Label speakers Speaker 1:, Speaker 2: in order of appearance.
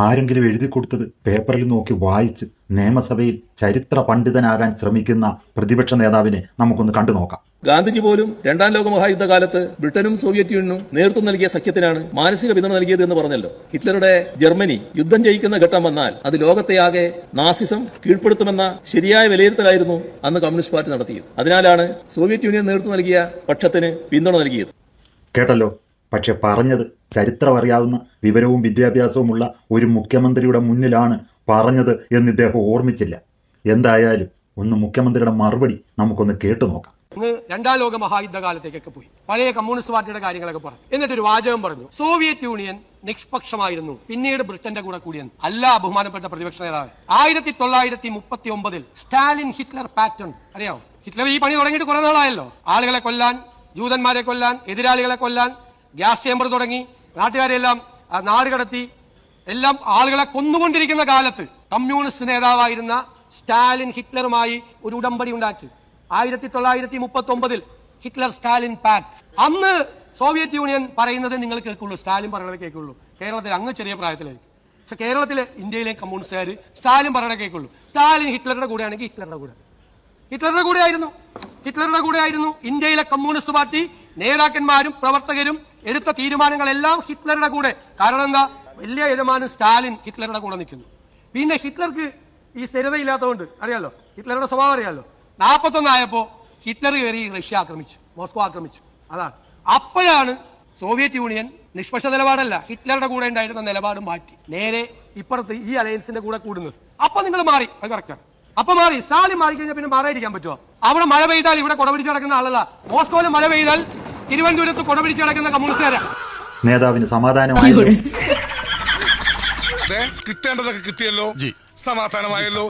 Speaker 1: ആരെങ്കിലും എഴുതി കൊടുത്തത് പേപ്പറിൽ നോക്കി വായിച്ച് നിയമസഭയിൽ ചരിത്ര പണ്ഡിതനാകാൻ ശ്രമിക്കുന്ന പ്രതിപക്ഷ നേതാവിനെ നമുക്കൊന്ന് കണ്ടു നോക്കാം.
Speaker 2: ഗാന്ധിജി പോലും രണ്ടാം ലോക മഹായുദ്ധകാലത്ത് ബ്രിട്ടനും സോവിയറ്റ് യൂണിയനും നേതൃത്വം നൽകിയ സഖ്യത്തിനാണ് മാനസിക പിന്തുണ നൽകിയത് എന്ന് പറഞ്ഞല്ലോ. ഹിറ്റ്ലറുടെ ജർമ്മനി യുദ്ധം ജയിക്കുന്ന ഘട്ടം വന്നാൽ അത് ലോകത്തെയാകെ നാസിസം കീഴ്പ്പെടുത്തുമെന്ന ശരിയായ വിലയിരുത്തലായിരുന്നു അന്ന് കമ്മ്യൂണിസ്റ്റ് പാർട്ടി നടത്തിയത്. അതിനാലാണ് സോവിയറ്റ് യൂണിയൻ നേതൃത്വം നൽകിയ പക്ഷത്തിന് പിന്തുണ നൽകിയത്.
Speaker 1: കേട്ടല്ലോ. പക്ഷെ പറഞ്ഞത് ചരിത്രമറിയാവുന്ന വിവരവും വിദ്യാഭ്യാസവുമുള്ള ഒരു മുഖ്യമന്ത്രിയുടെ മുന്നിലാണ് പറഞ്ഞത് എന്ന് ഇദ്ദേഹം ഓർമ്മിച്ചില്ല. എന്തായാലും ഒന്ന് മുഖ്യമന്ത്രിയുടെ മറുപടി നമുക്കൊന്ന് കേട്ടു നോക്കാം.
Speaker 3: രണ്ടാം ലോക മഹായുദ്ധകാലത്തേക്കൊക്കെ പോയി പഴയ കമ്മ്യൂണിസ്റ്റ് പാർട്ടിയുടെ കാര്യങ്ങളൊക്കെ പറഞ്ഞു. എന്നിട്ടൊരു വാചകം പറഞ്ഞു, സോവിയറ്റ് യൂണിയൻ നിഷ്പക്ഷമായിരുന്നു, പിന്നീട് ബ്രിട്ടന്റെ കൂടെ കൂടിയെന്ന്. അല്ല ബഹുമാനപ്പെട്ട പ്രതിപക്ഷ നേതാവ്, 1939 സ്റ്റാലിൻ ഹിറ്റ്ലർ പാക്ട് ഉണ്ട്, അറിയാമോ? ഹിറ്റ്ലർ ഈ പണി തുടങ്ങിയിട്ട് കുറെ നാളായല്ലോ. ആളുകളെ കൊല്ലാൻ, ജൂതന്മാരെ കൊല്ലാൻ, എതിരാളികളെ കൊല്ലാൻ, ഗ്യാസ് ചേമ്പർ തുടങ്ങി, നാട്ടുകാരെല്ലാം നാട് കടത്തി, എല്ലാം ആളുകളെ കൊന്നുകൊണ്ടിരിക്കുന്ന കാലത്ത് കമ്മ്യൂണിസ്റ്റ് നേതാവായിരുന്ന സ്റ്റാലിൻ ഹിറ്റ്ലറുമായി ഒരു ഉടമ്പടി ഉണ്ടാക്കി. 1939 ഹിറ്റ്ലർ സ്റ്റാലിൻ പാക്ട്. അന്ന് സോവിയറ്റ് യൂണിയൻ പറയുന്നത് നിങ്ങൾ കേൾക്കുള്ളൂ, സ്റ്റാലിൻ പറയുന്നത് കേൾക്കുള്ളൂ. കേരളത്തിൽ അങ്ങ് ചെറിയ പ്രായത്തിലായിരിക്കും, പക്ഷെ കേരളത്തിലെ ഇന്ത്യയിലെ കമ്മ്യൂണിസ്റ്റുകാർ സ്റ്റാലിൻ പറയുന്നത് കേൾക്കുള്ളൂ. സ്റ്റാലിൻ ഹിറ്റ്ലറുടെ കൂടെയാണെങ്കിൽ ഹിറ്റ്ലറുടെ കൂടെ ആയിരുന്നു. ഇന്ത്യയിലെ കമ്മ്യൂണിസ്റ്റ് പാർട്ടി നേതാക്കന്മാരും പ്രവർത്തകരും എടുത്ത തീരുമാനങ്ങളെല്ലാം ഹിറ്റ്ലറുടെ കൂടെ. കാരണം എന്താ? വലിയ യജമാനൻ സ്റ്റാലിൻ ഹിറ്റ്ലറുടെ കൂടെ നിൽക്കുന്നു. പിന്നെ ഹിറ്റ്ലർക്ക് ഈ സ്ഥിരതയില്ലാത്തതുകൊണ്ട് അറിയാലോ, ഹിറ്റ്ലറുടെ സ്വഭാവം അറിയാലോ. 41 ആയപ്പോൾ ഹിറ്റ്ലർ കയറി റഷ്യ ആക്രമിച്ചു, മോസ്കോ ആക്രമിച്ചു. അതാണ് അപ്പോഴാണ് സോവിയറ്റ് യൂണിയൻ നിഷ്പക്ഷ നിലപാടല്ല, ഹിറ്റ്ലറുടെ കൂടെ ഉണ്ടായിരുന്ന നിലപാട് മാറ്റി നേരെ ഇപ്പുറത്ത് ഈ അലയൻസിന്റെ കൂടെ കൂടുന്നത്. അപ്പൊ നിങ്ങൾ മാറി, അത് കറക്റ്റാണ്. അപ്പൊ മാറി. സ്റ്റാലിൻ മാറിക്കഴിഞ്ഞാൽ പിന്നെ മാറാതിരിക്കാൻ പറ്റുമോ? അവിടെ മഴ പെയ്താൽ ഇവിടെ കൊടപിടിച്ച് നടക്കുന്ന ആളല്ല, മോസ്കോയിൽ മഴ പെയ്താൽ തിരുവനന്തപുരത്ത് കൊടപിടിച്ച് നടക്കുന്ന കമ്മ്യൂണിസ്റ്റുകാരാ.
Speaker 1: നേതാവിന് സമാധാനമായല്ലോ.
Speaker 4: കിട്ടേണ്ടതൊക്കെ കിട്ടിയല്ലോ, സമാധാനമായല്ലോ.